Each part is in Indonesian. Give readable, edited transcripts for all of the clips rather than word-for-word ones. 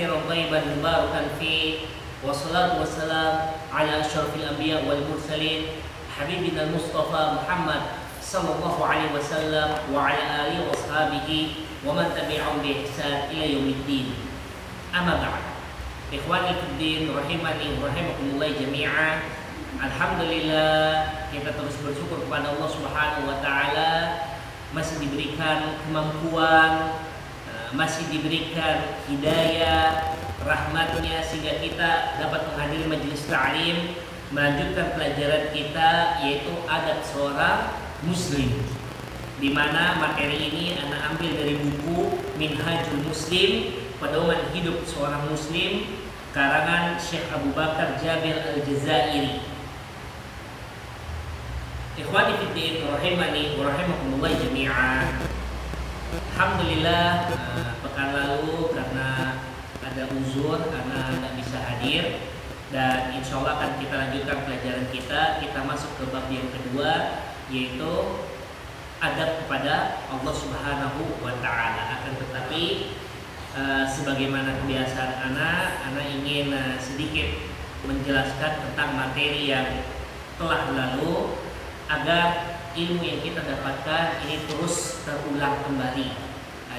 كثيرا طيبا مباركا فيه والصلاة والسلام على أشرف الأنبياء والمرسلين حبيبنا المصطفى محمد صلى الله عليه وسلم وعلى آله وأصحابه ومن تبعهم بإحسان إلى يوم الدين. أما بعد إخواني في الدين rahimani wa rahimakumullah jami'an. Alhamdulillah, kita terus bersyukur kepada Allah Subhanahu wa taala masih diberikan kemampuan, masih diberikan hidayah, rahmatnya sehingga kita dapat menghadiri majelis ta'lim, melanjutkan pelajaran kita yaitu adab seorang muslim, di mana materi ini anak ambil dari buku Minhajul Muslim, Pedoman Hidup Seorang Muslim, karangan Syekh Abu Bakar Jabir Al-Jazairi. Ikhwani fiddin rahimani wa rahimakumullah jami'an. Alhamdulillah, pekan lalu karena ada uzur, karena tidak bisa hadir, dan insya Allah akan kita lanjutkan pelajaran kita. Kita masuk ke bab yang kedua, yaitu adab kepada Allah Subhanahu wa taala. Akan tetapi sebagaimana kebiasaan anak ingin sedikit menjelaskan tentang materi yang telah lalu agar ilmu yang kita dapatkan ini terus terulang kembali.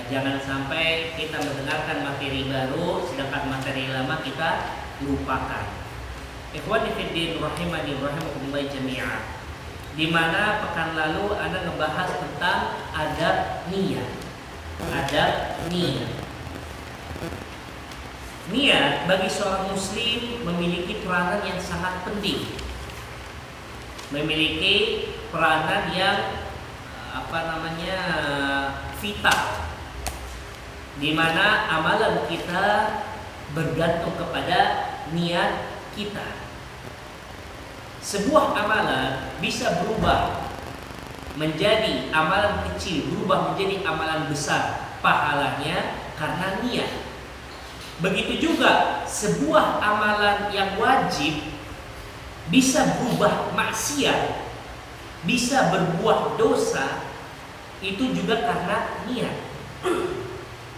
Jangan sampai kita mendengarkan materi baru sedangkan materi lama kita lupakan. Ikhwani fiddin rahimani wa rahimakumullah jami'an. Di mana pekan lalu Anda ngebahas tentang adab niat. Adab niat. Niat bagi seorang muslim memiliki peranan yang sangat penting. Memiliki peranan yang vital, di mana amalan kita bergantung kepada niat kita. Sebuah amalan bisa berubah menjadi amalan kecil, berubah menjadi amalan besar pahalanya karena niat. Begitu juga sebuah amalan yang wajib bisa berubah maksiat, bisa berbuah dosa, itu juga karena niat.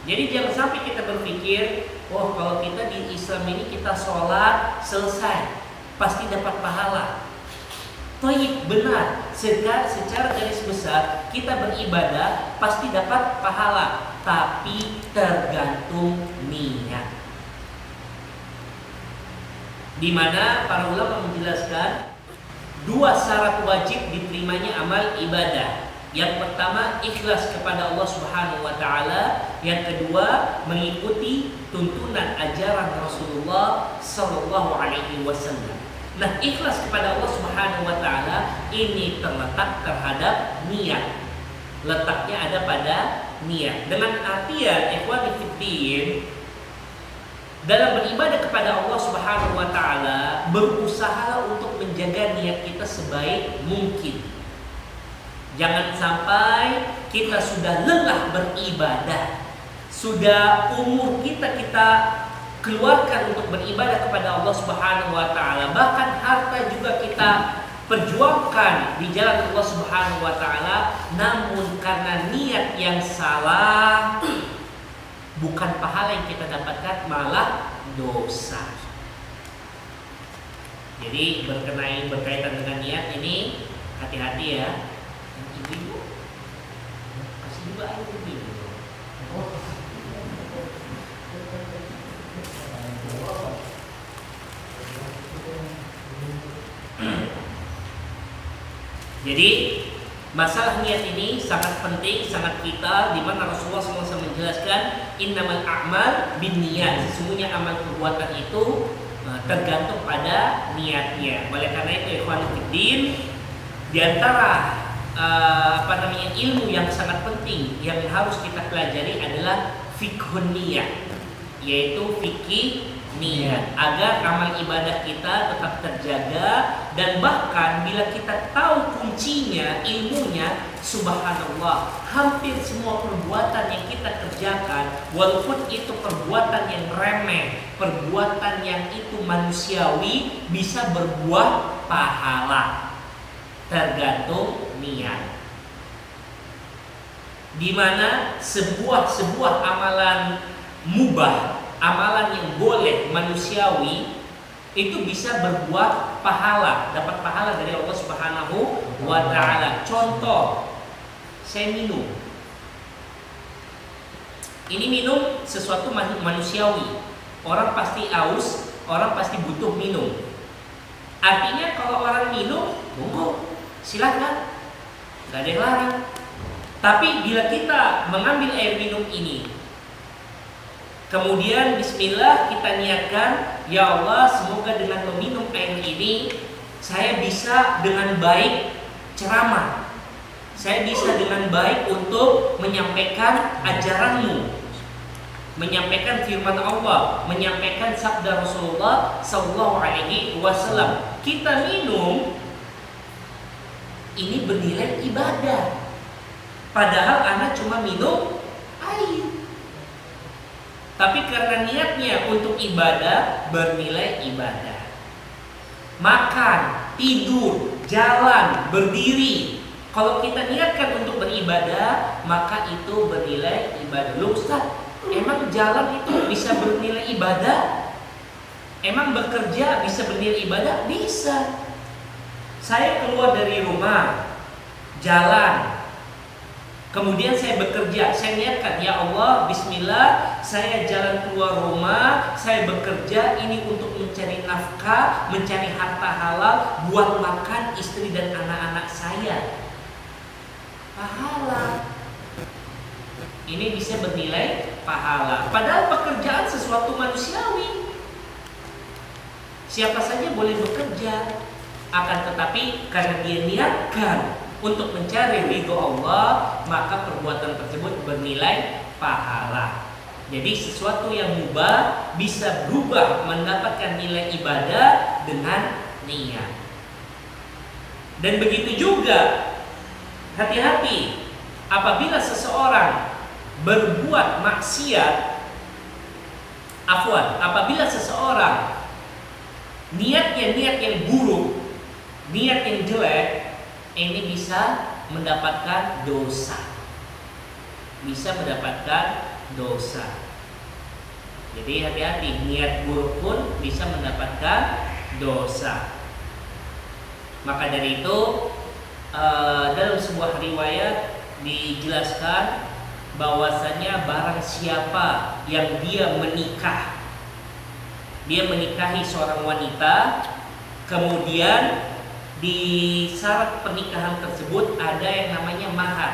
Jadi jangan sampai kita berpikir, oh kalau kita di Islam ini kita sholat selesai pasti dapat pahala. Toib, benar, secara garis besar kita beribadah pasti dapat pahala, tapi tergantung niat. Di mana para ulama menjelaskan dua syarat wajib diterimanya amal ibadah. Yang pertama, ikhlas kepada Allah Subhanahu wa taala. Yang kedua, mengikuti tuntunan ajaran Rasulullah sallallahu alaihi wasallam. Nah, ikhlas kepada Allah Subhanahu wa taala ini terletak terhadap niat. Letaknya ada pada niat. Dengan artian ikhwani fiddin, dalam beribadah kepada Allah Subhanahu wa taala, berusaha untuk menjaga niat kita sebaik mungkin. Jangan sampai kita sudah lelah beribadah, sudah umur kita keluarkan untuk beribadah kepada Allah Subhanahu wa taala, bahkan harta juga kita perjuangkan di jalan Allah Subhanahu wa taala, namun karena niat yang salah, bukan pahala yang kita dapatkan, malah dosa. Jadi berkaitan dengan niat ini hati-hati ya. Ibu, kasih juga air ibu. Jadi masalah niat ini sangat penting, sangat vital, di mana Rasulullah SAW menjelaskan innamal a'mal binniyat, sesungguhnya amal perbuatan itu tergantung pada niatnya. Oleh karena itu ikhwan fiddin, di antara ilmu yang sangat penting yang harus kita pelajari adalah fiqhun niyat, yaitu fikih niat, agar amal ibadah kita tetap terjaga. Dan bahkan bila kita tahu kuncinya, ilmunya, subhanallah, hampir semua perbuatan yang kita kerjakan, walaupun itu perbuatan yang remeh, perbuatan yang itu manusiawi, bisa berbuah pahala, tergantung niat. Di mana sebuah amalan mubah amalan yang boleh manusiawi itu bisa berbuat pahala, dapat pahala dari Allah Subhanahu wa taala. Contoh, saya minum. Ini minum sesuatu manusiawi. Orang pasti aus, orang pasti butuh minum. Artinya kalau orang minum, monggo, silakan. Gak ada yang larang. Tapi bila kita mengambil air minum ini, kemudian bismillah kita niatkan, ya Allah, semoga dengan meminum air ini saya bisa dengan baik ceramah. Saya bisa dengan baik untuk menyampaikan ajaranmu, menyampaikan firman Allah, menyampaikan sabda Rasulullah sallallahu alaihi wasallam. Kita minum ini bernilai ibadah. Padahal anak cuma minum air. Tapi karena niatnya untuk ibadah, bernilai ibadah. Makan, tidur, jalan, berdiri. Kalau kita niatkan untuk beribadah, maka itu bernilai ibadah. Loh Ustaz, emang jalan itu bisa bernilai ibadah? Emang bekerja bisa bernilai ibadah? Bisa. Saya keluar dari rumah, jalan, kemudian saya bekerja. Saya niatkan, ya Allah, bismillah, saya jalan keluar rumah, saya bekerja ini untuk mencari nafkah, mencari harta halal, buat makan istri dan anak-anak saya. Pahala. Ini bisa bernilai pahala. Padahal pekerjaan sesuatu manusiawi. Siapa saja boleh bekerja. Akan tetapi karena dia niatkan untuk mencari ridho Allah, maka perbuatan tersebut bernilai pahala. Jadi sesuatu yang mubah bisa berubah mendapatkan nilai ibadah dengan niat. Dan begitu juga, hati-hati apabila seseorang berbuat maksiat, apabila seseorang niatnya niat yang buruk, niat yang jelek, ini bisa mendapatkan dosa. Bisa mendapatkan dosa. Jadi hati-hati, niat buruk pun bisa mendapatkan dosa. Maka dari itu dalam sebuah riwayat dijelaskan bahwasanya barang siapa yang dia menikahi seorang wanita, kemudian di syarat pernikahan tersebut ada yang namanya mahar.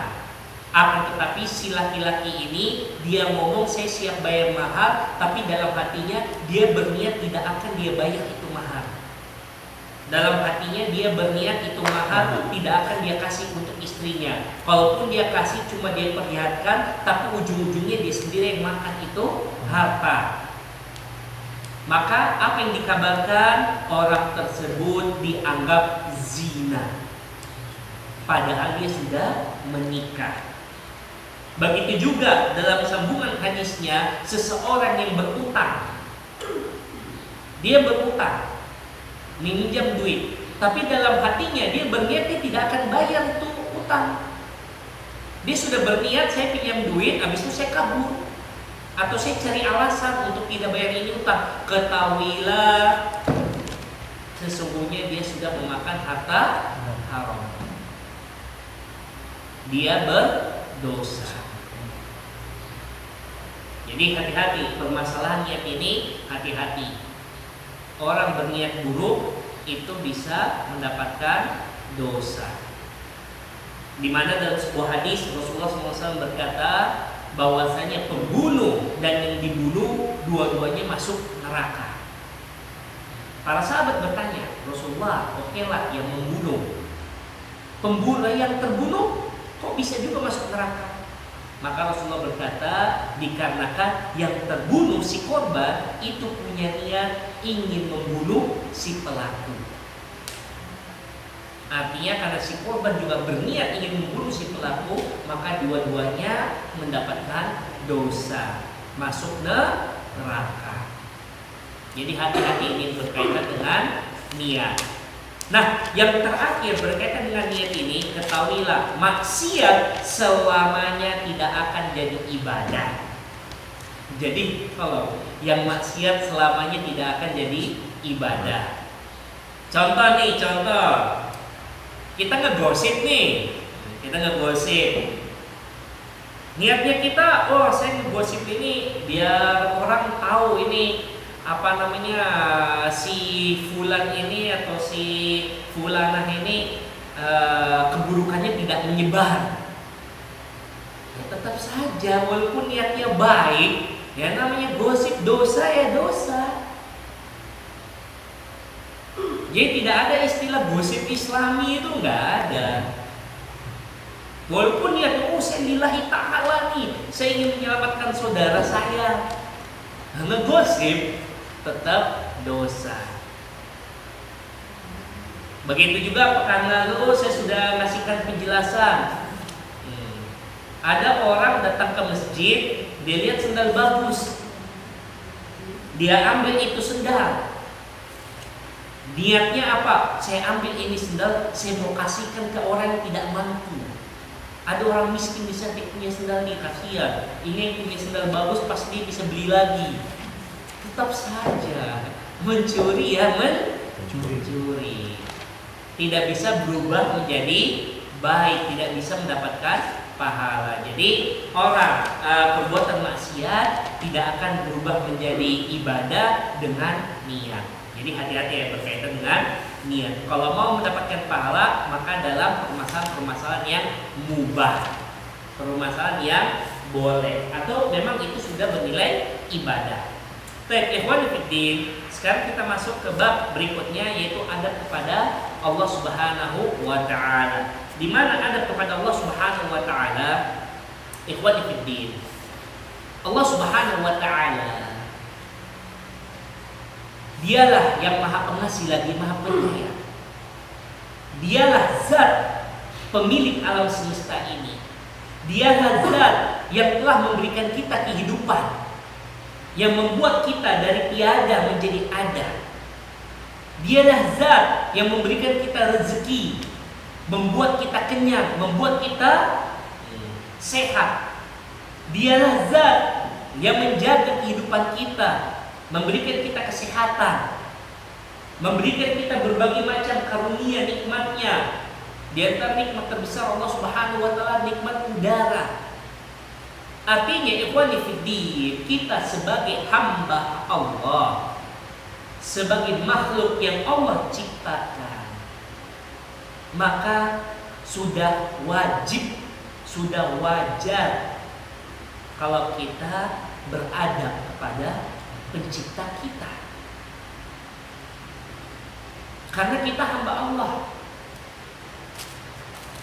Akan tetapi si laki-laki ini dia ngomong saya siap bayar mahar, tapi dalam hatinya dia berniat tidak akan dia bayar itu mahar. Dalam hatinya dia berniat itu mahar tidak akan dia kasih untuk istrinya. Kalaupun dia kasih cuma dia perlihatkan, tapi ujung-ujungnya dia sendiri yang makan itu harta. Maka apa yang dikabarkan, orang tersebut dianggap zina, padahal dia sudah menikah. Begitu juga dalam sambungan hadisnya, seseorang yang berutang, dia berutang, meminjam duit, tapi dalam hatinya dia berniat dia tidak akan bayar itu utang. Dia sudah berniat saya pinjam duit, habis itu saya kabur, atau saya cari alasan untuk tidak bayar ini utang. Ketahuilah, sesungguhnya dia sudah memakan harta haram. Dia berdosa. Jadi hati-hati, permasalahan niat ini hati-hati. Orang berniat buruk itu bisa mendapatkan dosa. Di mana dalam sebuah hadis Rasulullah SAW berkata bahwasanya pembunuh dan yang dibunuh dua-duanya masuk neraka. Para sahabat bertanya, Rasulullah, okelah yang membunuh, pembunuh yang terbunuh kok bisa juga masuk neraka? Maka Rasulullah berkata, dikarenakan yang terbunuh si korban itu punya niat ingin membunuh si pelaku. Artinya karena si korban juga berniat ingin membunuh si pelaku, maka dua-duanya mendapatkan dosa, masuk neraka. Jadi hati-hati, ini berkaitan dengan niat. Nah, yang terakhir berkaitan dengan niat ini, ketahuilah maksiat selamanya tidak akan jadi ibadah. Jadi kalau yang maksiat selamanya tidak akan jadi ibadah. Contoh nih, kita ngegosip nih, niatnya kita, oh saya ngegosip ini biar orang tahu ini si fulan ini atau si fulanah ini keburukannya tidak menyebar. Ya tetap saja walaupun niatnya baik, ya namanya gosip, dosa ya dosa. Jadi tidak ada istilah gosip Islami itu, nggak ada. Walaupun niatnya, oh saya lillahi ta'ala nih, saya ingin menyelamatkan saudara saya, ngegosip tetap dosa. Begitu juga pekan lalu saya sudah ngasihkan penjelasan. Ada orang datang ke masjid, dia lihat sendal bagus, dia ambil itu sendal. Niatnya apa? Saya ambil ini sendal, saya mau kasihkan ke orang yang tidak mampu. Ada orang miskin bisa punya sendal nih, kasihan. Ini yang punya sendal bagus, pasti dia bisa beli lagi. Tetap saja mencuri ya mencuri. Tidak bisa berubah menjadi baik, tidak bisa mendapatkan pahala. Jadi orang perbuatan maksiat tidak akan berubah menjadi ibadah dengan niat. Jadi hati-hati ya berkaitan dengan niat. Kalau mau mendapatkan pahala, maka dalam permasalahan yang mubah, permasalahan yang boleh, atau memang itu sudah bernilai ibadah. Baik, ikhwan fillah, sekarang kita masuk ke bab berikutnya, yaitu adab kepada Allah Subhanahu wa taala. Di mana adab kepada Allah Subhanahu wa taala? Ikhwan fillah, Allah Subhanahu wa taala Dialah yang maha pengasih lagi maha penyayang. Dialah zat pemilik alam semesta ini. Dialah zat yang telah memberikan kita kehidupan, yang membuat kita dari tiada menjadi ada. Dialah zat yang memberikan kita rezeki, membuat kita kenyang, membuat kita sehat. Dialah zat yang menjaga kehidupan kita, memberikan kita kesehatan, memberikan kita berbagai macam karunia nikmatnya. Di antara nikmat terbesar Allah Subhanahu wa taala nikmat udara. Artinya ikhwani fiddin, kita sebagai hamba Allah, sebagai makhluk yang Allah ciptakan, maka sudah wajib, sudah wajar kalau kita beradab kepada pencipta kita. Karena kita hamba Allah,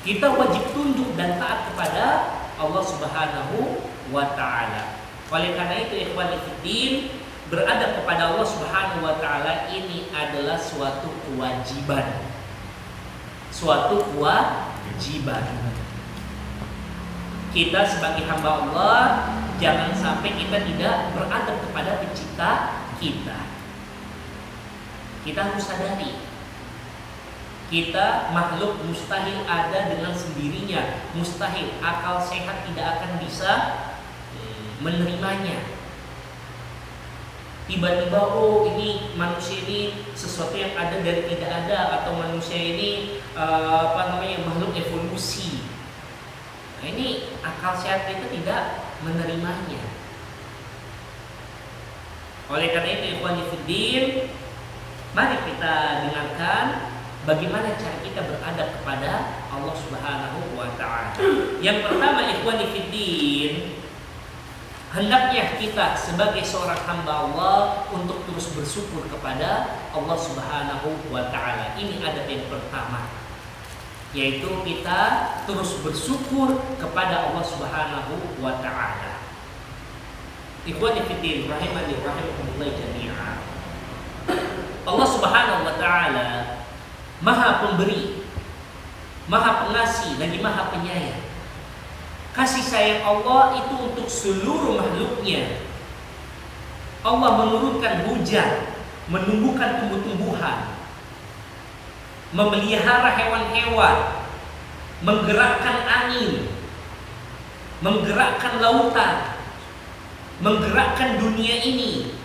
kita wajib tunduk dan taat kepada Allah Subhanahu wa taala. Oleh karena itu ikhwan fillah, beradab kepada Allah Subhanahu wa taala ini adalah suatu kewajiban. Suatu kewajiban. Kita sebagai hamba Allah, jangan sampai kita tidak beradab kepada pencipta kita. Kita harus sadari, kita makhluk mustahil ada dengan sendirinya. Mustahil, akal sehat tidak akan bisa menerimanya. Tiba-tiba, oh ini manusia ini sesuatu yang ada dari tidak ada, atau manusia ini makhluk evolusi. Nah, ini akal sehat kita tidak menerimanya. Oleh karena itu ikhwan fillah, mari kita dengarkan bagaimana cara kita beradab kepada Allah Subhanahu wa taala. Yang pertama ikhwan fillah, hendaknya kita sebagai seorang hamba Allah untuk terus bersyukur kepada Allah Subhanahu wa taala. Ini adab yang pertama, yaitu kita terus bersyukur kepada Allah Subhanahu wa taala. Ikhwani fillah rahimani wa rahimakumullah jami'an. Allah Subhanahu wa taala Maha Pemberi, Maha Pengasih, lagi Maha Penyayang. Kasih sayang Allah itu untuk seluruh makhluknya. Allah menurunkan hujan, menumbuhkan tumbuh-tumbuhan, memelihara hewan-hewan, menggerakkan angin, menggerakkan lautan, menggerakkan dunia ini.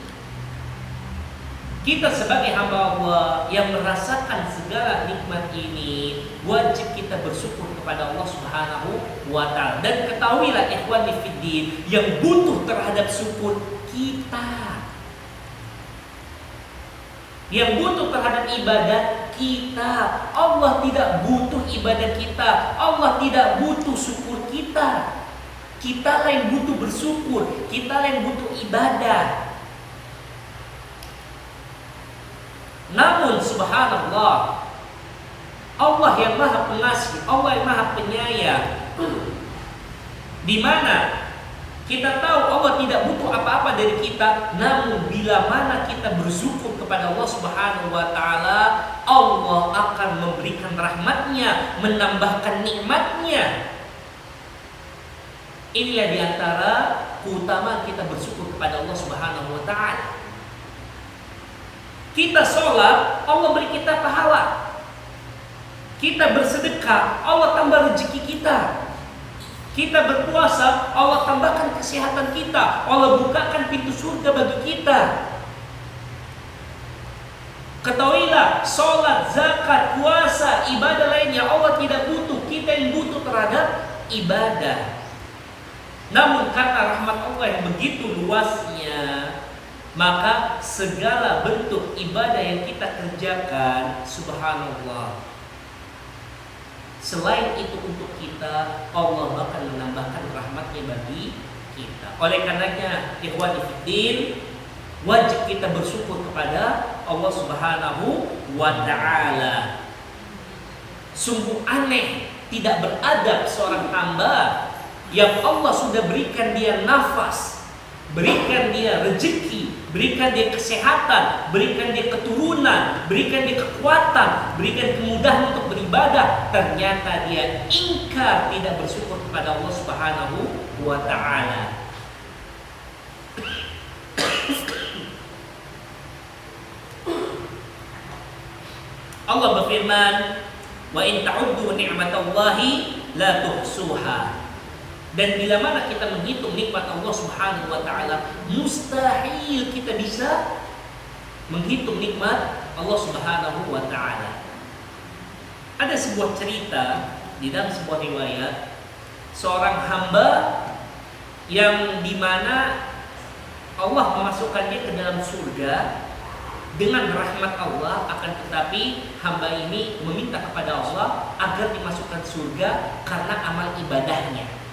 Kita sebagai hamba Allah yang merasakan segala nikmat ini, wajib kita bersyukur kepada Allah Subhanahu wa Ta'ala. Dan ketahuilah ikhwani fiddin, yang butuh terhadap syukur kita. Yang butuh terhadap ibadah kita. Allah tidak butuh ibadah kita. Allah tidak butuh syukur kita. Kita yang butuh bersyukur, kita yang butuh ibadah. Namun subhanallah, Allah yang maha pengasih, Allah yang maha penyayang, di mana kita tahu Allah tidak butuh apa-apa dari kita, namun bila mana kita bersyukur kepada Allah Subhanahu wa Ta'ala, Allah akan memberikan rahmatnya, menambahkan nikmatnya. Inilah diantara keutamaan kita bersyukur kepada Allah Subhanahu wa Ta'ala. Kita sholat, Allah beri kita pahala. Kita bersedekah, Allah tambah rezeki kita. Kita berpuasa, Allah tambahkan kesehatan kita. Allah bukakan pintu surga bagi kita. Ketahuilah, sholat, zakat, puasa, ibadah lainnya Allah tidak butuh. Kita yang butuh terhadap ibadah. Namun karena rahmat Allah yang begitu luasnya, maka segala bentuk ibadah yang kita kerjakan, subhanallah, selain itu untuk kita, Allah akan menambahkan rahmatnya bagi kita. Oleh karenanya, ikhwani fiddin, wajib kita bersyukur kepada Allah Subhanahu wa Ta'ala. Sungguh aneh, tidak beradab seorang hamba yang Allah sudah berikan dia nafas, berikan dia rezeki, berikan dia kesehatan, berikan dia keturunan, berikan dia kekuatan, berikan kemudahan untuk beribadah, ternyata dia ingkar, tidak bersyukur kepada Allah Subhanahu wa Ta'ala. Allah berfirman, "Wa in ta'uddu ni'matallahi la tuhsuha." Dan bila mana kita menghitung nikmat Allah Subhanahu wa Ta'ala, mustahil kita bisa menghitung nikmat Allah Subhanahu wa Ta'ala. Ada sebuah cerita di dalam sebuah riwayat, seorang hamba yang dimana Allah memasukkannya ke dalam surga dengan rahmat Allah, akan tetapi hamba ini meminta kepada Allah agar dimasukkan surga karena amal ibadahnya.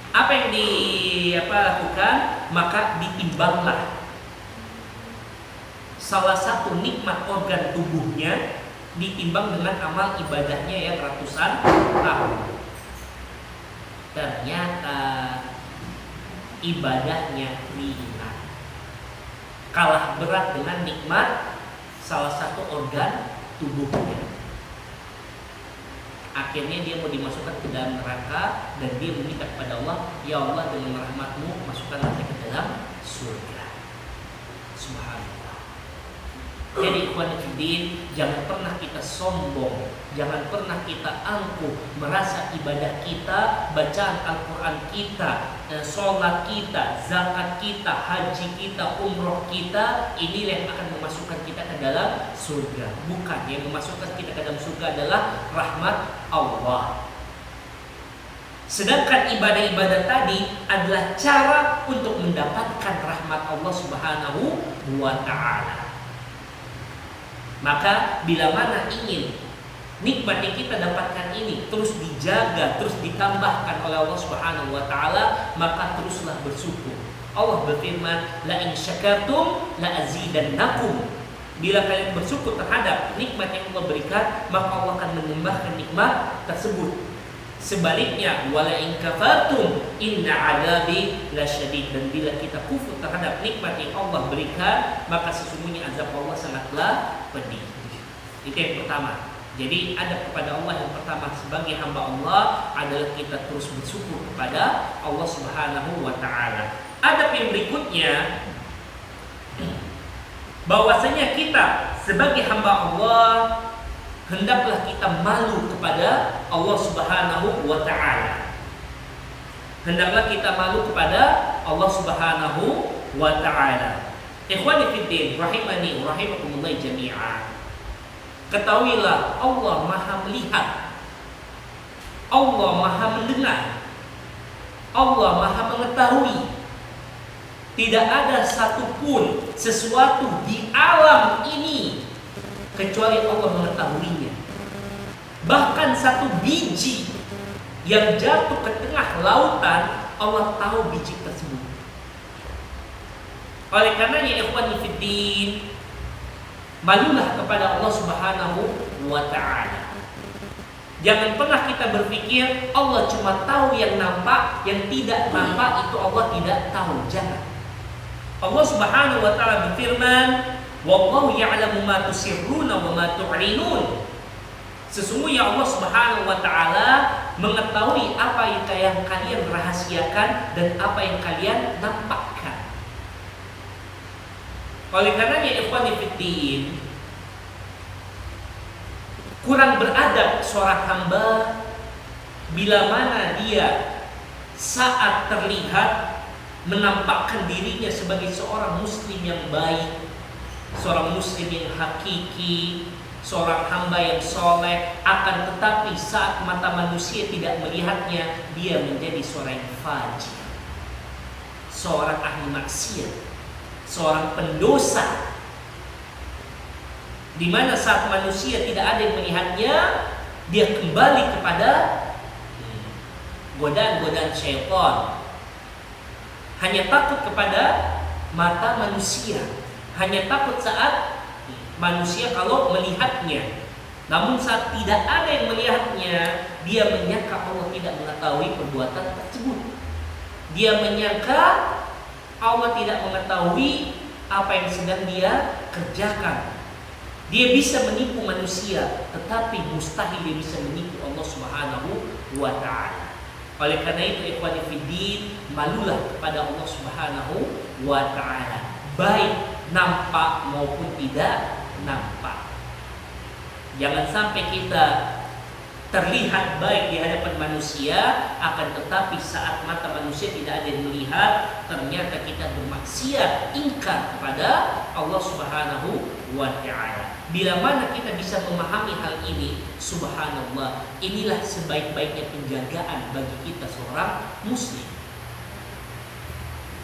Apa yang lakukan? Maka ditimbanglah salah satu nikmat organ tubuhnya, ditimbang dengan amal ibadahnya yang ratusan tahun. Ternyata ibadahnya ringan, kalah berat dengan nikmat salah satu organ tubuhnya. Akhirnya dia mau dimasukkan ke dalam neraka, dan dia meminta kepada Allah, "Ya Allah, dengan rahmatmu masukkanlah saya ke dalam surga." Subhanallah. Jadi ikhwan fillah, jangan pernah kita sombong, jangan pernah kita angkuh, merasa ibadah kita, bacaan Al-Quran kita, sholat kita, zakat kita, haji kita, umroh kita, ini yang akan memasukkan kita ke dalam surga. Bukan, yang memasukkan kita ke dalam surga adalah rahmat Allah. Sedangkan ibadah-ibadah tadi adalah cara untuk mendapatkan rahmat Allah Subhanahu wa Ta'ala. Maka bila mana ingin nikmat yang kita dapatkan ini terus dijaga, terus ditambahkan oleh Allah Subhanahu wa Ta'ala, maka teruslah bersyukur. Allah berfirman, "La in syakartum la azidannakum." Bila kalian bersyukur terhadap nikmat yang Allah berikan, maka Allah akan menambahkan nikmat tersebut. Sebaliknya, wala in kafartum inna adabi lasyadid. Dan bila kita kufur terhadap nikmat yang Allah berikan, maka sesungguhnya azab Allah sangatlah pedih. Itu yang pertama. Jadi adab kepada Allah yang pertama sebagai hamba Allah adalah kita terus bersyukur kepada Allah Subhanahu wa Ta'ala. Adab yang berikutnya, bahwasanya kita sebagai hamba Allah hendaklah kita malu kepada Allah Subhanahu wa Ta'ala. Hendaklah kita malu kepada Allah Subhanahu wa taala. Ikhwani fiddin, rahimani wa rahimakumullah jami'an. Ketahuilah Allah Maha melihat, Allah Maha mendengar, Allah Maha mengetahui. Tidak ada satupun sesuatu di alam ini kecuali Allah mengetahuinya. Bahkan satu biji yang jatuh ke tengah lautan, Allah tahu biji tersebut. Oleh karenanya ikhwani fiddin, malulah kepada Allah Subhanahu wa taala. Jangan pernah kita berpikir Allah cuma tahu yang nampak, yang tidak nampak itu Allah tidak tahu. Jangan. Allah Subhanahu wa taala berfirman, "Wallahu ya'lamu ma tusirruna wa ma tu'linun." Sesungguhnya Allah Subhanahu wa taala mengetahui apa yang kalian rahasiakan dan apa yang kalian nampakkan. Oleh karenanya ikhwani fiddin, kurang beradab seorang hamba bila mana dia saat terlihat menampakkan dirinya sebagai seorang muslim yang baik, seorang muslim yang hakiki, seorang hamba yang soleh, akan tetapi saat mata manusia tidak melihatnya, dia menjadi seorang yang fajir, seorang ahli maksiat, seorang pendosa, di mana saat manusia tidak ada yang melihatnya, dia kembali kepada godaan-godaan syaitan. Hanya takut kepada mata manusia, hanya takut saat manusia kalau melihatnya. Namun saat tidak ada yang melihatnya, dia menyangka Allah tidak mengetahui perbuatan tersebut. Dia menyangka Allah tidak mengetahui apa yang sedang dia kerjakan. Dia bisa menipu manusia, tetapi mustahil dia bisa menipu Allah Subhanahu wa taala. Oleh karena itu ikhwani fiddin, malulah kepada Allah Subhanahu wa taala, baik nampak maupun tidak nampak. Jangan sampai kita terlihat baik di hadapan manusia, akan tetapi saat mata manusia tidak ada yang melihat, ternyata kita bermaksiat, ingkar kepada Allah Subhanahu wa taala. Bila mana kita bisa memahami hal ini, subhanallah, inilah sebaik-baiknya penjagaan bagi kita seorang muslim.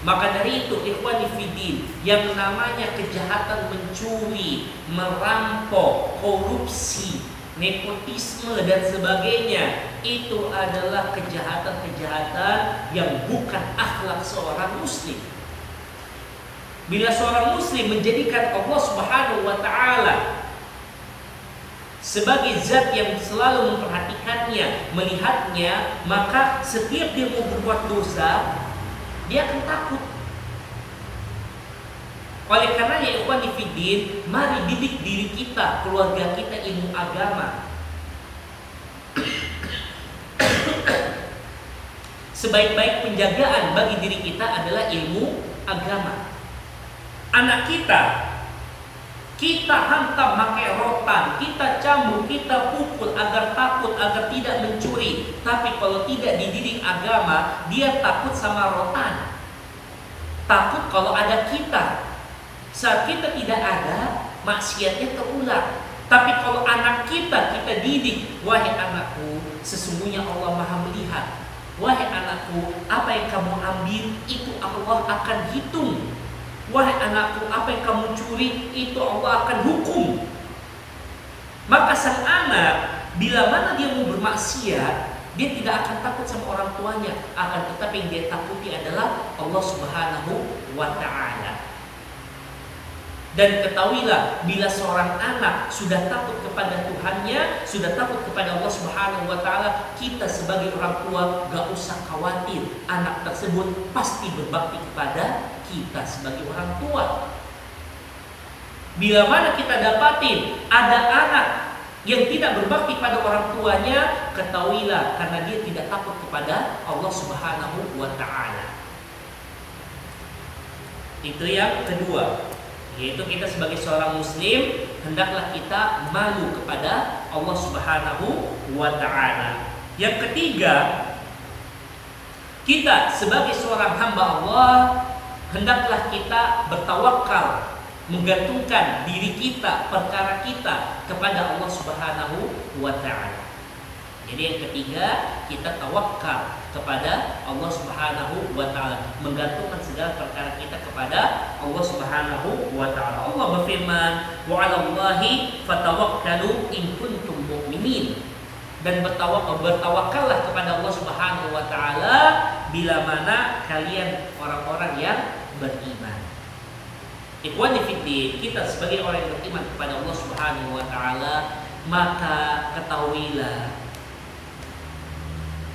Maka dari itu ikhwani fiddin, yang namanya kejahatan mencuri, merampok, korupsi, nepotisme dan sebagainya, itu adalah kejahatan-kejahatan yang bukan akhlak seorang muslim. Bila seorang muslim menjadikan Allah Subhanahu wa taala sebagai zat yang selalu memperhatikannya, melihatnya, maka setiap dia mau berbuat dosa, dia akan takut. Oleh karenanya ikhwani fiddin, mari didik diri kita, keluarga kita ilmu agama. Sebaik-baik penjagaan bagi diri kita adalah ilmu agama. Anak kita hantam pakai rotan, kita cambuk, kita pukul agar takut, agar tidak mencuri. Tapi kalau tidak dididik agama, dia takut sama rotan, takut kalau ada kita. Saat kita tidak ada, maksiatnya terulang. Tapi kalau anak kita didik, wahai anakku, sesungguhnya Allah Maha melihat. Wahai anakku, apa yang kamu ambil itu Allah akan hitung. Wahai anakku, apa yang kamu curi itu Allah akan hukum. Maka sang anak, bila mana dia mau bermaksiat, dia tidak akan takut sama orang tuanya, akan tetapi yang dia takuti adalah Allah Subhanahu wa taala. Dan ketahuilah, bila seorang anak sudah takut kepada Tuhannya, sudah takut kepada Allah Subhanahu wa taala, kita sebagai orang tua gak usah khawatir, anak tersebut pasti berbakti kepada kita sebagai orang tua. Bila mana kita dapatin ada anak yang tidak berbakti pada orang tuanya, ketahuilah karena dia tidak takut kepada Allah Subhanahu wa taala. Itu yang kedua, yaitu kita sebagai seorang muslim hendaklah kita malu kepada Allah Subhanahu wa taala. Yang ketiga, Kita sebagai seorang hamba Allah, hendaklah kita bertawakal, menggantungkan diri kita, perkara kita kepada Allah Subhanahu wa Ta'ala. Jadi yang ketiga, kita tawakal kepada Allah Subhanahu wa Ta'ala, menggantungkan segala perkara kita kepada Allah Subhanahu wa Ta'ala. Allah berfirman, wa 'alallahi fatawakkalu in kuntum mu'minin. Dan bertawakallah kepada Allah Subhanahu wa Ta'ala bila mana kalian orang-orang yang beriman. Ikhwani fiddin, kita sebagai orang yang beriman kepada Allah Subhanahu wa Ta'ala, maka ketahuilah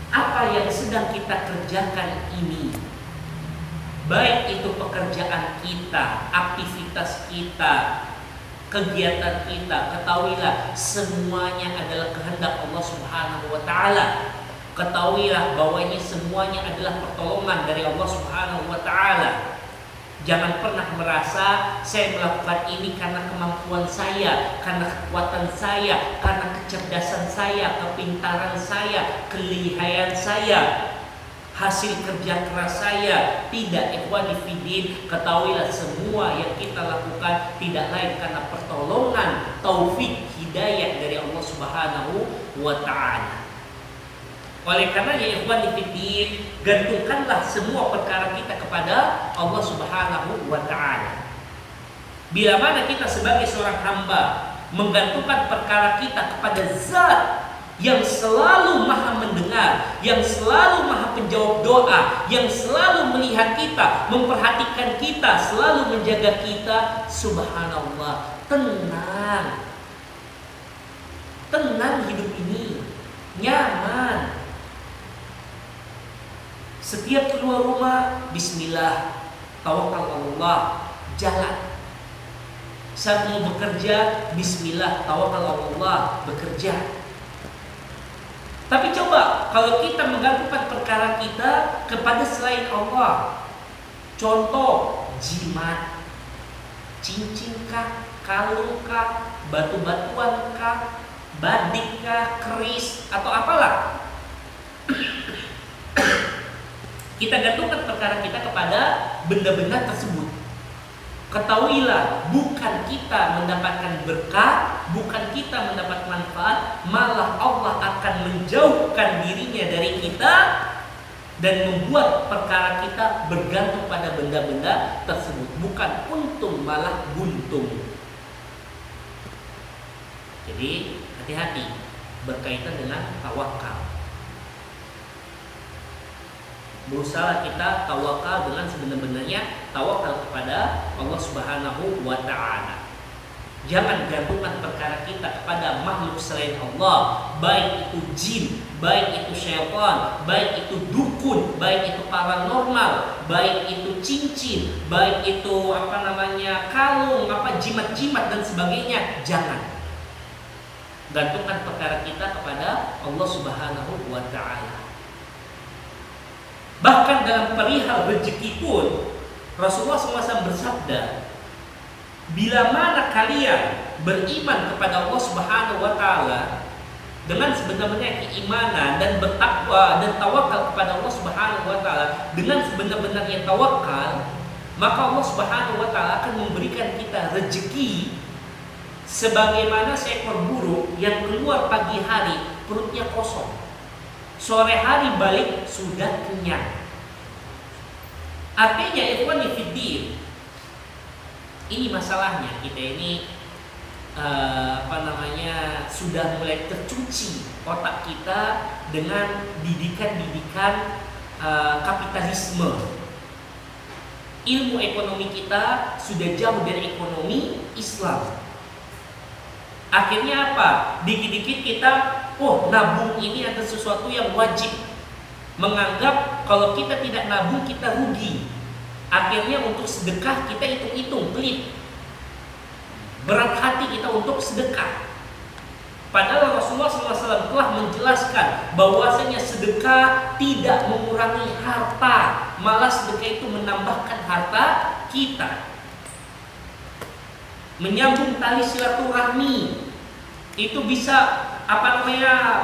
apa yang sedang kita kerjakan ini, baik itu pekerjaan kita, aktivitas kita, kegiatan kita, ketahuilah semuanya adalah kehendak Allah Subhanahu wa Ta'ala. Ketahuilah bahwa ini semuanya adalah pertolongan dari Allah Subhanahu wa Ta'ala. Jangan pernah merasa saya melakukan ini karena kemampuan saya, karena kekuatan saya, karena kecerdasan saya, kepintaran saya, kelihayan saya, hasil kerja keras saya. Tidak, ikhwani fiddin, ketahuilah semua yang kita lakukan tidak lain karena pertolongan, taufik, hidayah dari Allah Subhanahu wa Ta'ala. Oleh karenanya ikhwani fiddin, gantungkanlah semua perkara kita kepada Allah Subhanahu wa Ta'ala. Bila mana kita sebagai seorang hamba menggantungkan perkara kita kepada Zat yang selalu maha mendengar, yang selalu maha penjawab doa, yang selalu melihat kita, memperhatikan kita, selalu menjaga kita, subhanallah, tenang. Tenang hidup ini, nyaman. Setiap keluar rumah, bismillah, tawakal Allah, jalan. Saat mau bekerja, bismillah, tawakal Allah, bekerja. Tapi coba kalau kita menggantungkan perkara kita kepada selain Allah. Contoh, jimat, cincin kah, kalung kah, batu-batuan kah, badik kah, keris, atau apalah. Kita gantungkan perkara kita kepada benda-benda tersebut. Ketahuilah, bukan kita mendapatkan berkah, bukan kita mendapat manfaat, malah Allah akan menjauhkan dirinya dari kita dan membuat perkara kita bergantung pada benda-benda tersebut. Bukan untung, malah buntung. Jadi hati-hati berkaitan dengan tawakal. Berusaha kita tawakal dengan sebenar-benarnya tawakal kepada Allah Subhanahu wa Ta'ala. Jangan gantungkan perkara kita kepada makhluk selain Allah, baik itu jin, baik itu syaitan, baik itu dukun, baik itu paranormal, baik itu cincin, baik itu kalung, jimat-jimat dan sebagainya. Jangan. Gantungkan perkara kita kepada Allah Subhanahu wa Ta'ala. Bahkan dalam perihal rezeki pun Rasulullah SAW bersabda, bila mana kalian beriman kepada Allah Subhanahu wa Ta'ala dengan sebenarnya keimanan dan bertakwa dan tawakal kepada Allah Subhanahu wa Ta'ala dengan sebenar-benarnya tawakal, maka Allah Subhanahu wa Ta'ala akan memberikan kita rezeki sebagaimana seekor burung yang keluar pagi hari perutnya kosong, sore hari balik sudah kenyang. Artinya ikhwani fiddin, ini masalahnya kita ini sudah mulai tercuci otak kita dengan didikan-didikan kapitalisme. Ilmu ekonomi kita sudah jauh dari ekonomi Islam. Akhirnya apa? Dikit-dikit kita, nabung ini adalah sesuatu yang wajib. Menganggap kalau kita tidak nabung kita rugi. Akhirnya untuk sedekah kita hitung-hitung, pelit. Berat hati kita untuk sedekah. Padahal Rasulullah SAW telah menjelaskan bahwasanya sedekah tidak mengurangi harta, malah sedekah itu menambahkan harta kita. Menyambung tali silaturahmi itu bisa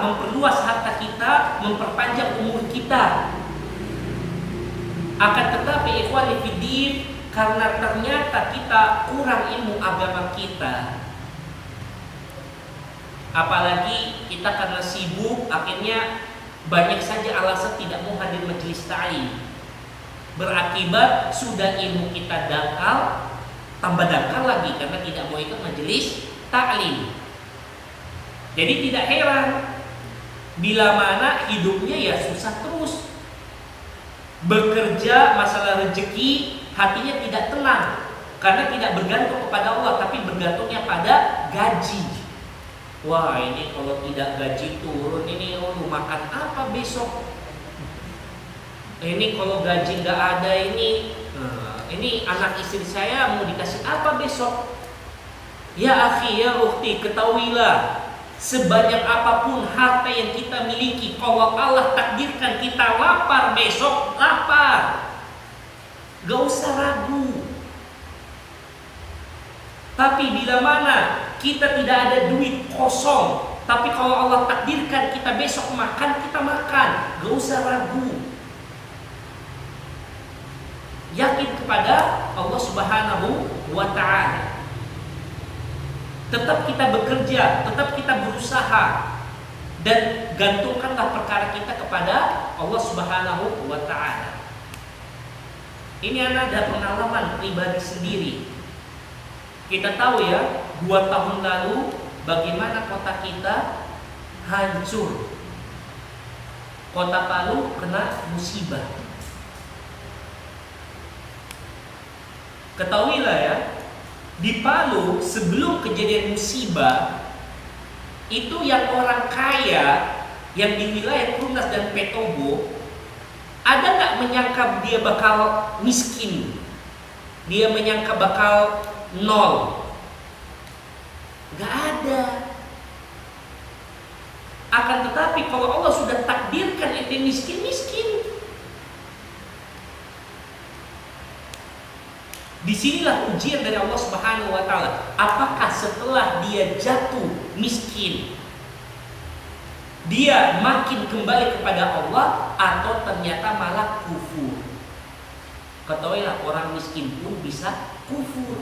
memperluas harta kita, memperpanjang umur kita. Akan tetapi ikhwani fiddin, karena ternyata kita kurang ilmu agama kita, apalagi kita karena sibuk, akhirnya banyak saja alasan tidak mau hadir majelis ta'lim. Berakibat sudah ilmu kita dangkal, tambah dangkal lagi karena tidak mau ikut majelis ta'lim. Jadi tidak heran bila mana hidupnya ya susah terus. Bekerja masalah rezeki, hatinya tidak tenang karena tidak bergantung kepada Allah, tapi bergantungnya pada gaji. Wah, ini kalau tidak gaji turun, ini lu makan apa besok? Ini kalau gaji nggak ada, ini anak istri saya mau dikasih apa besok? Ya akhi, ya ukhti, ketahuilah, sebanyak apapun harta yang kita miliki, kalau Allah takdirkan kita lapar besok, lapar. Gak usah ragu. Tapi bila mana kita tidak ada duit, kosong, tapi kalau Allah takdirkan kita besok makan, kita makan. Gak usah ragu. Yakin kepada Allah Subhanahu wa ta'ala. Tetap kita bekerja, tetap kita berusaha, dan gantungkanlah perkara kita kepada Allah Subhanahu wa ta'ala. Ini ada pengalaman pribadi sendiri. Kita tahu ya, 2 tahun lalu bagaimana kota kita hancur. Kota Palu kena musibah. Ketahuilah ya, di Palu sebelum kejadian musibah itu yang orang kaya yang di wilayah Tunas dan Petobo, ada nggak menyangka dia bakal miskin? Dia menyangka bakal nol? Gak ada. Akan tetapi kalau Allah sudah takdirkan ente miskin. Disinilah ujian dari Allah Subhanahu wa ta'ala. Apakah setelah dia jatuh miskin, dia makin kembali kepada Allah, atau ternyata malah kufur? Ketahuilah, orang miskin pun bisa kufur,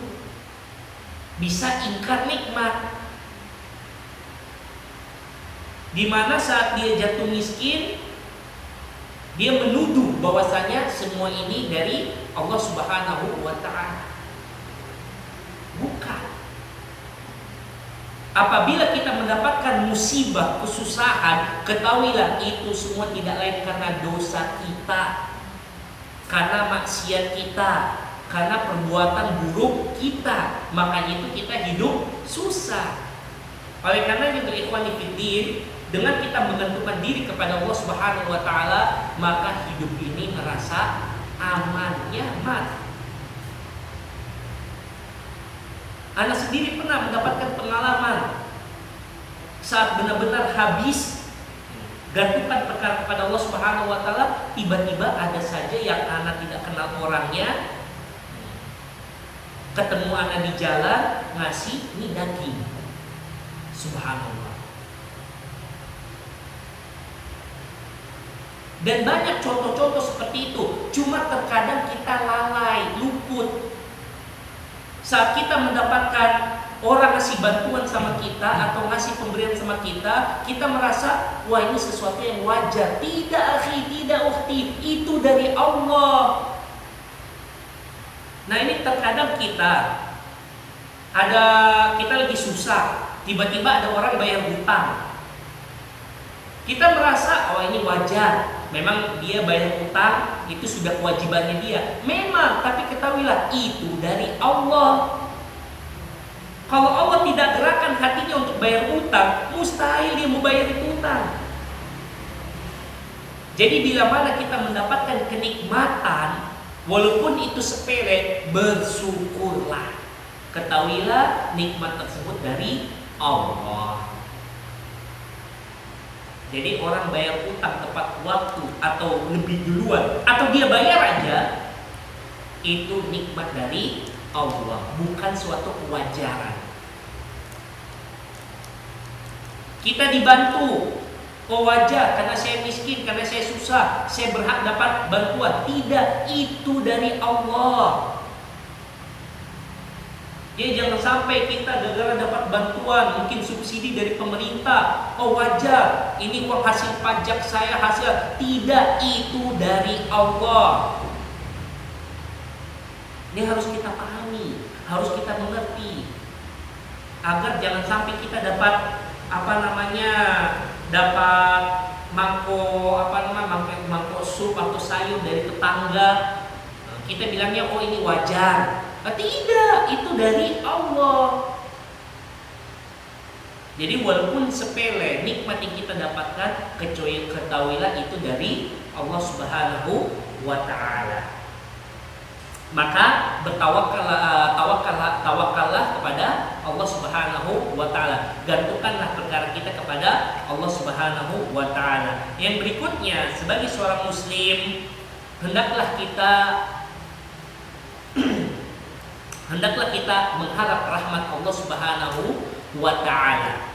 bisa ingkar nikmat. Dimana saat dia jatuh miskin, dia menuduh bahwasanya semua ini dari Allah Subhanahu wa ta'ala. Bukan. Apabila kita mendapatkan musibah, kesusahan, ketahuilah itu semua tidak lain karena dosa kita, karena maksiat kita, karena perbuatan buruk kita. Makanya itu kita hidup susah. Oleh karena itu ikhwani fiddin, dengan kita menggantungkan diri kepada Allah Subhanahu wa ta'ala, maka hidup ini merasa aman, nyaman. Anak sendiri pernah mendapatkan pengalaman saat benar-benar habis gantungkan perkara kepada Allah Subhanahu wa ta'ala, tiba-tiba ada saja yang anak tidak kenal orangnya ketemu anak di jalan, ngasih ini daging. Subhanallah. Dan banyak contoh-contoh seperti itu. Cuma terkadang kita lalai, luput. Saat kita mendapatkan orang ngasih bantuan sama kita atau ngasih pemberian sama kita, kita merasa wah ini sesuatu yang wajar. Tidak akhi, tidak ukhti, itu dari Allah. Nah ini terkadang kita lagi susah, tiba-tiba ada orang bayar hutang. Kita merasa oh ini wajar, memang dia bayar hutang, itu sudah kewajibannya dia. Memang, tapi ketahuilah itu dari Allah. Kalau Allah tidak gerakkan hatinya untuk bayar hutang, mustahil dia mau bayar itu hutang. Jadi bila mana kita mendapatkan kenikmatan, walaupun itu sepele, bersyukurlah. Ketahuilah nikmat tersebut dari Allah. Jadi orang bayar utang tepat waktu atau lebih duluan, atau dia bayar aja, itu nikmat dari Allah, bukan suatu kewajaran. Kita dibantu Oh wajar karena saya miskin, karena saya susah, saya berhak dapat bantuan. Tidak, itu dari Allah. Jadi jangan sampai kita gara-gara dapat bantuan, mungkin subsidi dari pemerintah, oh wajar, ini uang hasil pajak saya hasil. Tidak, itu dari Allah. Ini harus kita pahami, harus kita mengerti, agar jangan sampai kita dapat dapat mangkok sup atau sayur dari tetangga. Kita bilangnya oh ini wajar. Tidak, itu dari Allah. Jadi walaupun sepele nikmat yang kita dapatkan, ketahuilah itu dari Allah Subhanahu wa Ta'ala. Maka tawakallah kepada Allah Subhanahu wa Ta'ala. Gantungkanlah perkara kita kepada Allah Subhanahu wa Ta'ala. Yang berikutnya, sebagai seorang muslim, hendaklah kita mengharap rahmat Allah Subhanahu wa Ta'ala.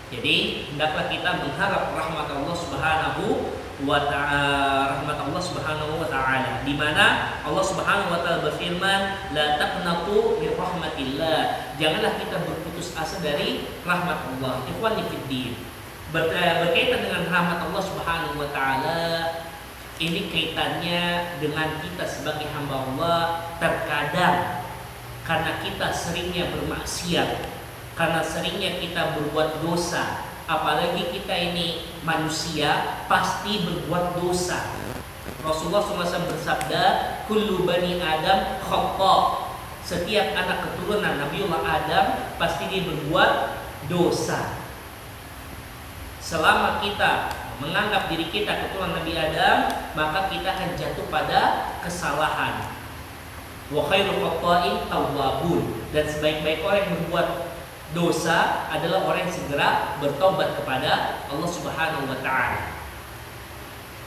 Jadi hendaklah kita mengharap rahmat Allah Subhanahu wa Ta'ala, di mana Allah Subhanahu wa Ta'ala berfirman, la taqnatu min rahmatillah. Janganlah kita berputus asa dari rahmat Allah. Ikhwani fiddin, berkaitan dengan rahmat Allah Subhanahu wa Ta'ala, ini kaitannya dengan kita sebagai hamba Allah. Terkadang karena kita seringnya bermaksiat, karena seringnya kita berbuat dosa, apalagi kita ini manusia pasti berbuat dosa. Rasulullah SAW bersabda, kullu bani Adam khata'. Setiap anak keturunan Nabiullah Adam pasti dia berbuat dosa. Selama kita menganggap diri kita keturunan Nabi Adam, maka kita akan jatuh pada kesalahan. Wa khairul khata'in tawwabun. Dan sebaik-baik orang yang berbuat dosa adalah orang yang segera bertobat kepada Allah Subhanahu wa Ta'ala.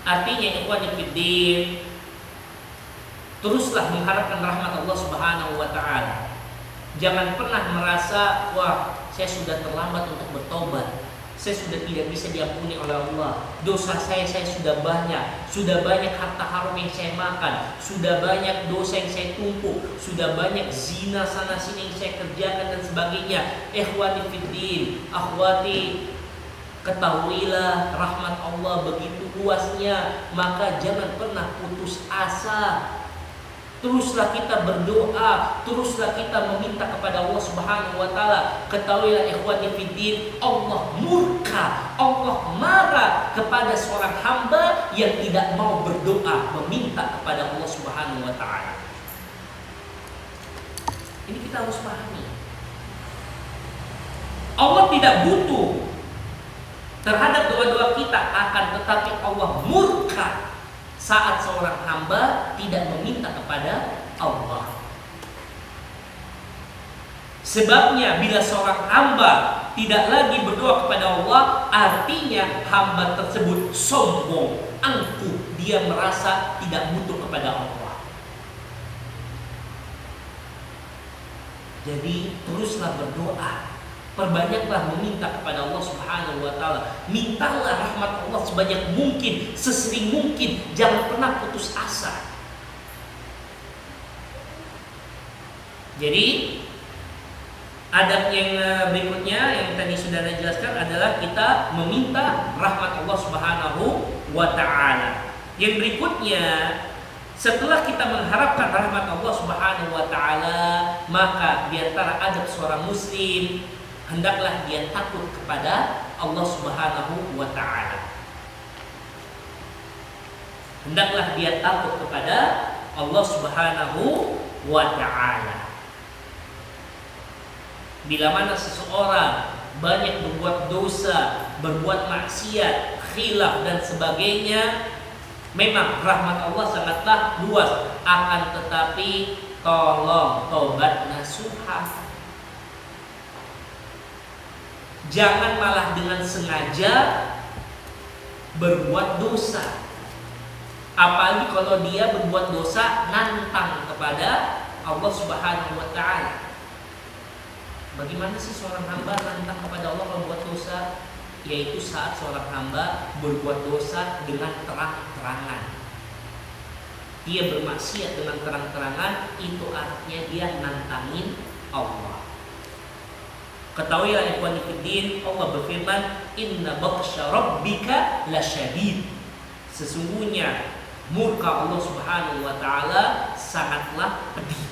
Artinya ikhwan fillah, teruslah mengharapkan rahmat Allah Subhanahu wa Ta'ala. Jangan pernah merasa, wah, saya sudah terlambat untuk bertobat, saya sudah tidak bisa diampuni oleh Allah, dosa saya sudah banyak harta haram yang saya makan, sudah banyak dosa yang saya tumpuk, sudah banyak zina sana sini yang saya kerjakan dan sebagainya. Ikhwani fiddin, akhwati, ketahuilah rahmat Allah begitu luasnya, maka jangan pernah putus asa. Teruslah kita berdoa, teruslah kita meminta kepada Allah Subhanahu wa Ta'ala. Ketahuilah ikhwani fiddin, Allah murka, Allah marah kepada seorang hamba yang tidak mau berdoa, meminta kepada Allah Subhanahu wa Ta'ala. Ini kita harus pahami. Allah tidak butuh terhadap doa-doa kita, akan tetapi Allah murka saat seorang hamba tidak meminta kepada Allah. Sebabnya bila seorang hamba tidak lagi berdoa kepada Allah, artinya hamba tersebut sombong, angkuh, dia merasa tidak butuh kepada Allah. Jadi teruslah berdoa, perbanyaklah meminta kepada Allah Subhanahu wa Ta'ala. Mintalah rahmat Allah sebanyak mungkin, sesering mungkin. Jangan pernah putus asa. Jadi adab yang berikutnya yang tadi sudah saya jelaskan adalah kita meminta rahmat Allah Subhanahu wa Ta'ala. Yang berikutnya, setelah kita mengharapkan rahmat Allah Subhanahu wa Ta'ala, maka di antara adab seorang muslim, hendaklah dia takut kepada Allah Subhanahu wa Ta'ala. Hendaklah dia takut kepada Allah Subhanahu wa Ta'ala. Bila mana seseorang banyak berbuat dosa, berbuat maksiat, khilaf dan sebagainya, memang rahmat Allah sangatlah luas. Akan tetapi tolong tobat nasuha. Jangan malah dengan sengaja berbuat dosa. Apalagi kalau dia berbuat dosa nantang kepada Allah Subhanahu wa Ta'ala. Bagaimana sih seorang hamba nantang kepada Allah kalau buat dosa? yaitu saat seorang hamba berbuat dosa dengan terang-terangan. Dia bermaksiat dengan terang-terangan, itu artinya dia nantangin Allah. Ketahuilah ikhwan fillah, Allah berfirman, "Inna batsya rabbika lasyadid." Sesungguhnya murka Allah Subhanahu wa taala sangatlah pedih.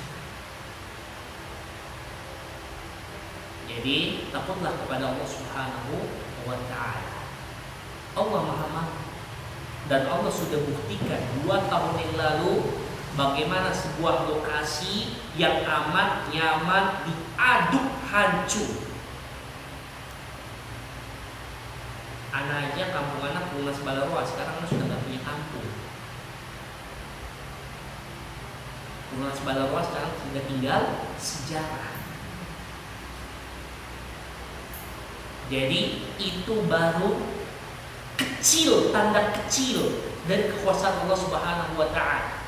Jadi takutlah kepada Allah Subhanahu wa taala. Allah Maha Mampu. Dan Allah sudah buktikan 2 tahun yang lalu bagaimana sebuah lokasi yang aman, nyaman diaduk hancur. Anak aja kampung anak Lunas Balaroa sekarang sudah nggak punya kampung. Lunas Balaroa sekarang sudah tinggal sejarah. Jadi itu baru kecil, tanda kecil dari kekuasaan Allah Subhanahu wa taala.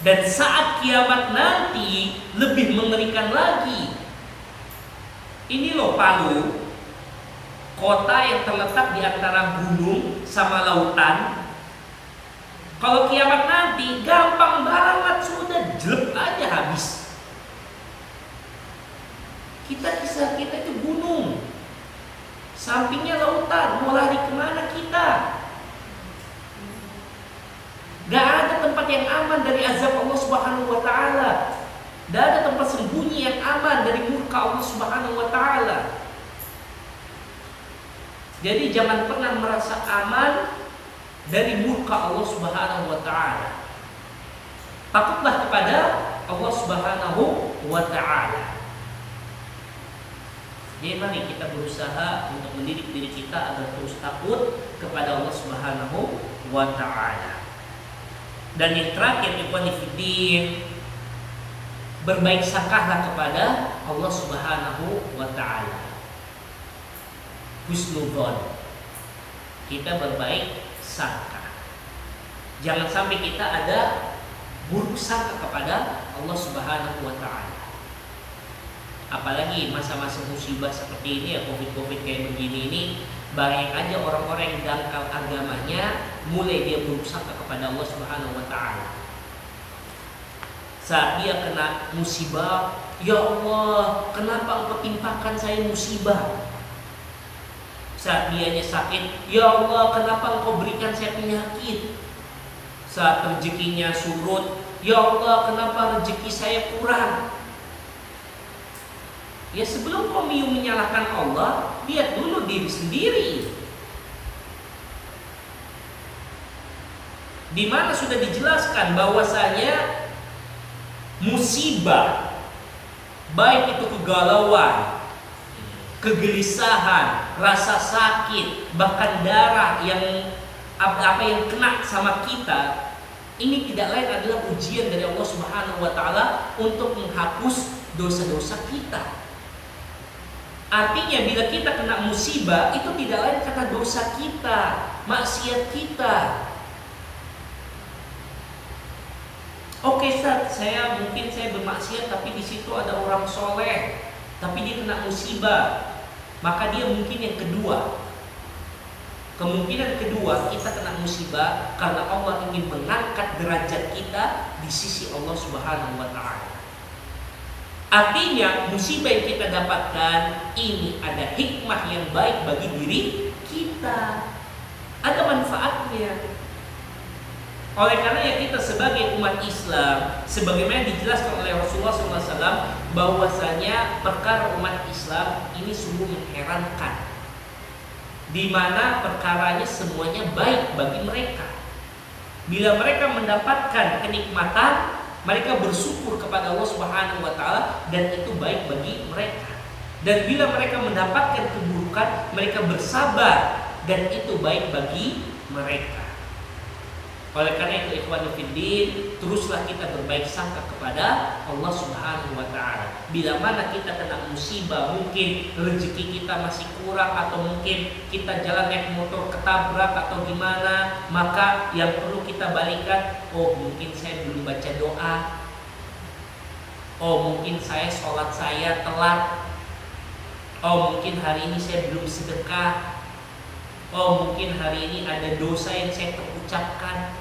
Dan saat kiamat nanti lebih mengerikan lagi. Ini loh Palu, kota yang terletak di antara gunung sama lautan. Kalau kiamat nanti gampang banget, sudah jelek aja habis. Kisah kita itu gunung, sampingnya lautan, mau lari kemana kita? Gak ada tempat yang aman dari azab Allah Subhanahu wa taala. Gak ada tempat sembunyi yang aman dari murka Allah Subhanahu wa taala. Jadi jangan pernah merasa aman dari murka Allah Subhanahu wa taala. Takutlah kepada Allah Subhanahu wa taala. Jadi mari kita berusaha untuk mendidik diri kita agar terus takut kepada Allah Subhanahu wa taala. Dan yang terakhir, ikhwan fillah, berbaik sangkalah kepada Allah Subhanahu wa taala. Husnudzon. Kita berbaik sangka. Jangan sampai kita ada buruk sangka kepada Allah Subhanahu wa taala. Apalagi masa-masa musibah seperti ini ya, Covid kayak begini ini, banyak aja orang-orang yang dangkal agamanya, mulai dia buruk sangka kepada Allah Subhanahu wa taala. Saat dia kena musibah, ya Allah, kenapa Engkau timpakan saya musibah? Saat dianya sakit, ya Allah, kenapa Engkau berikan saya penyakit? Saat rezekinya surut, ya Allah, kenapa rezeki saya kurang? Ya sebelum kau menyalahkan Allah, lihat dulu diri sendiri. Di mana sudah dijelaskan bahwasanya musibah, baik itu kegalauan, kegelisahan, rasa sakit, bahkan darah yang apa yang kena sama kita, ini tidak lain adalah ujian dari Allah Subhanahu wa taala untuk menghapus dosa-dosa kita. Artinya bila kita kena musibah, itu tidak lain karena dosa kita, maksiat kita. Oke Ustaz, mungkin saya bermaksiat tapi di situ ada orang soleh, tapi dia kena musibah. Maka dia mungkin yang kedua. Kemungkinan kedua, kita kena musibah karena Allah ingin mengangkat derajat kita di sisi Allah Subhanahu wa taala. Artinya musibah yang kita dapatkan ini ada hikmah yang baik bagi diri kita, ada manfaatnya. Oleh karena ya kita sebagai umat Islam, sebagaimana dijelaskan oleh Rasulullah SAW, bahwasanya perkara umat Islam ini sungguh mengherankan, di mana perkaranya semuanya baik bagi mereka. Bila mereka mendapatkan kenikmatan, mereka bersyukur kepada Allah Subhanahu wa taala dan itu baik bagi mereka. Dan bila mereka mendapatkan keburukan, mereka bersabar dan itu baik bagi mereka. Oleh karena itu ikhwan fillah, teruslah kita berbaik sangka kepada Allah Subhanahu wa taala. Bila mana kita kena musibah, mungkin rezeki kita masih kurang atau mungkin kita jalan naik motor ketabrak atau gimana, maka yang perlu kita balikan, oh mungkin saya belum baca doa. Oh mungkin sholat saya telat. Oh mungkin hari ini saya belum sedekah. Oh mungkin hari ini ada dosa yang saya terucapkan.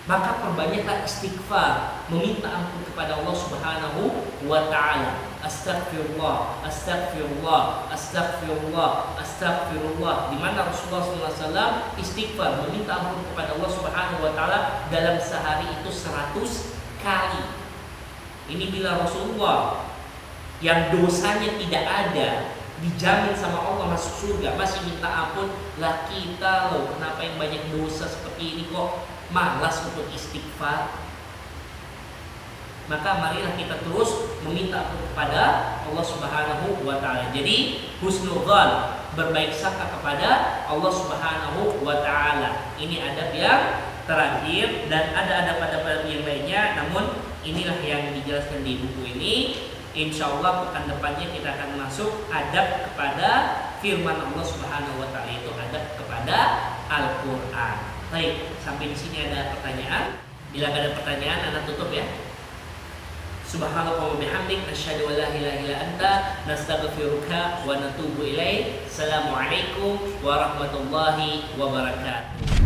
Maka perbanyaklah istighfar, meminta ampun kepada Allah Subhanahu wa taala. Astagfirullah, astagfirullah, astagfirullah, astagfirullah. Di mana Rasulullah SAW istighfar, meminta ampun kepada Allah Subhanahu wa taala dalam sehari itu 100 kali. Ini bila Rasulullah yang dosanya tidak ada dijamin sama Allah masuk surga masih minta ampun, lah kita loh kenapa yang banyak dosa seperti ini kok malas untuk istighfar. Maka marilah kita terus meminta ampun kepada Allah Subhanahu wa taala. Jadi husnuzan, berbaik sangka kepada Allah Subhanahu wa taala. Ini adab yang terakhir, dan ada adab-adab yang lainnya, namun inilah yang dijelaskan di buku ini. Insya Allah pekan depannya kita akan masuk adab kepada firman Allah Subhanahu wa taala, itu adab kepada Al-Qur'an. Baik, sampai di sini ada pertanyaan. Bila ada pertanyaan, Anda tutup ya. Subhanallah wa bihamdik, asyhadu an la ilaha illa anta, nastaghfiruka wa natubu ilaik. Assalamualaikum warahmatullahi wabarakatuh.